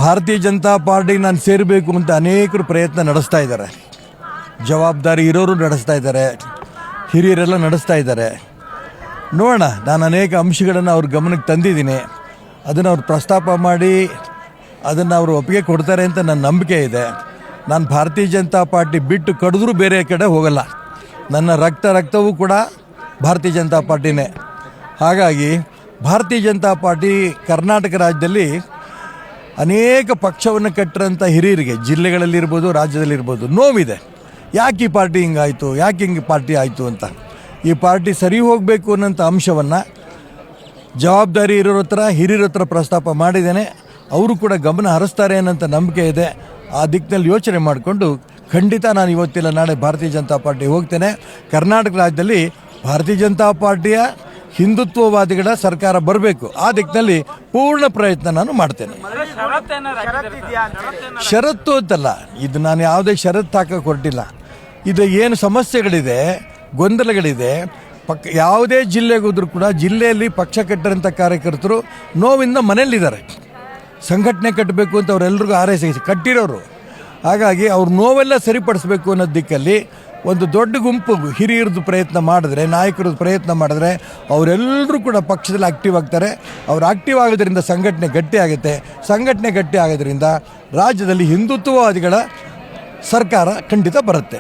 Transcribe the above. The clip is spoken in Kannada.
ಭಾರತೀಯ ಜನತಾ ಪಾರ್ಟಿಗೆ ನಾನು ಸೇರಬೇಕು ಅಂತ ಅನೇಕರು ಪ್ರಯತ್ನ ನಡೆಸ್ತಾ ಇದ್ದಾರೆ. ಜವಾಬ್ದಾರಿ ಇರೋರು ನಡೆಸ್ತಾ ಇದ್ದಾರೆ, ಹಿರಿಯರೆಲ್ಲ ನಡೆಸ್ತಾ ಇದ್ದಾರೆ. ನೋಡೋಣ, ನಾನು ಅನೇಕ ಅಂಶಗಳನ್ನು ಅವ್ರ ಗಮನಕ್ಕೆ ತಂದಿದ್ದೀನಿ. ಅದನ್ನು ಅವ್ರು ಪ್ರಸ್ತಾಪ ಮಾಡಿ ಅದನ್ನು ಅವರು ಒಪ್ಪಿಗೆ ಕೊಡ್ತಾರೆ ಅಂತ ನನ್ನ ನಂಬಿಕೆ ಇದೆ. ನಾನು ಭಾರತೀಯ ಜನತಾ ಪಾರ್ಟಿ ಬಿಟ್ಟು ಕಡಿದ್ರೂ ಬೇರೆ ಕಡೆ ಹೋಗಲ್ಲ. ನನ್ನ ರಕ್ತವೂ ಕೂಡ ಭಾರತೀಯ ಜನತಾ ಪಾರ್ಟಿನೇ. ಹಾಗಾಗಿ ಭಾರತೀಯ ಜನತಾ ಪಾರ್ಟಿ ಕರ್ನಾಟಕ ರಾಜ್ಯದಲ್ಲಿ ಅನೇಕ ಪಕ್ಷವನ್ನು ಕಟ್ಟಿರೋಂಥ ಹಿರಿಯರಿಗೆ ಜಿಲ್ಲೆಗಳಲ್ಲಿರ್ಬೋದು, ರಾಜ್ಯದಲ್ಲಿರ್ಬೋದು ನೋವಿದೆ. ಯಾಕೆ ಈ ಪಾರ್ಟಿ ಹಿಂಗಾಯಿತು, ಯಾಕೆ ಹಿಂಗೆ ಪಾರ್ಟಿ ಆಯಿತು ಅಂತ. ಈ ಪಾರ್ಟಿ ಸರಿ ಹೋಗಬೇಕು ಅನ್ನೋಂಥ ಅಂಶವನ್ನು ಜವಾಬ್ದಾರಿ ಇರೋರ ಹತ್ರ, ಹಿರಿಯರ ಹತ್ರ ಪ್ರಸ್ತಾಪ ಮಾಡಿದ್ದೇನೆ. ಅವರು ಕೂಡ ಗಮನ ಹರಿಸ್ತಾರೆ ಅನ್ನೋಂಥ ನಂಬಿಕೆ ಇದೆ. ಆ ದಿಕ್ಕಿನಲ್ಲಿ ಯೋಚನೆ ಮಾಡಿಕೊಂಡು ಖಂಡಿತ ನಾನು ಇವತ್ತಿಲ್ಲ ನಾಳೆ ಭಾರತೀಯ ಜನತಾ ಪಾರ್ಟಿ ಹೋಗ್ತೇನೆ. ಕರ್ನಾಟಕ ರಾಜ್ಯದಲ್ಲಿ ಭಾರತೀಯ ಜನತಾ ಪಾರ್ಟಿಯ ಹಿಂದುತ್ವವಾದಿಗಳ ಸರ್ಕಾರ ಬರಬೇಕು. ಆ ದಿಕ್ಕಿನಲ್ಲಿ ಪೂರ್ಣ ಪ್ರಯತ್ನ ನಾನು ಮಾಡ್ತೇನೆ. ಷರತ್ತು ಅಂತಲ್ಲ, ಇದು ನಾನು ಯಾವುದೇ ಷರತ್ತು ಹಾಕಕ್ಕೆ ಹೊರಟಿಲ್ಲ. ಇದು ಏನು ಸಮಸ್ಯೆಗಳಿದೆ, ಗೊಂದಲಗಳಿದೆ, ಯಾವುದೇ ಜಿಲ್ಲೆಗೆ ಹೋದರೂ ಕೂಡ ಜಿಲ್ಲೆಯಲ್ಲಿ ಪಕ್ಷ ಕಟ್ಟಿರೋಂಥ ಕಾರ್ಯಕರ್ತರು ನೋವಿಂದ ಮನೆಯಲ್ಲಿದ್ದಾರೆ. ಸಂಘಟನೆ ಕಟ್ಟಬೇಕು ಅಂತ ಅವರೆಲ್ಲರಿಗೂ ಆರೈಸಿ ಕಟ್ಟಿರೋರು. ಹಾಗಾಗಿ ಅವ್ರ ನೋವೆಲ್ಲ ಸರಿಪಡಿಸಬೇಕು ಅನ್ನೋ ದಿಕ್ಕಲ್ಲಿ ಒಂದು ದೊಡ್ಡ ಗುಂಪು ಹಿರಿಯರದ್ದು ಪ್ರಯತ್ನ ಮಾಡಿದ್ರೆ, ನಾಯಕರದ್ದು ಪ್ರಯತ್ನ ಮಾಡಿದ್ರೆ ಅವರೆಲ್ಲರೂ ಕೂಡ ಪಕ್ಷದಲ್ಲಿ ಆಕ್ಟಿವ್ ಆಗ್ತಾರೆ. ಅವ್ರು ಆಕ್ಟಿವ್ ಆಗೋದ್ರಿಂದ ಸಂಘಟನೆ ಗಟ್ಟಿ ಆಗುತ್ತೆ. ಸಂಘಟನೆ ಗಟ್ಟಿ ಆಗೋದ್ರಿಂದ ರಾಜ್ಯದಲ್ಲಿ ಹಿಂದುತ್ವವಾದಿಗಳ ಸರ್ಕಾರ ಖಂಡಿತ ಬರುತ್ತೆ.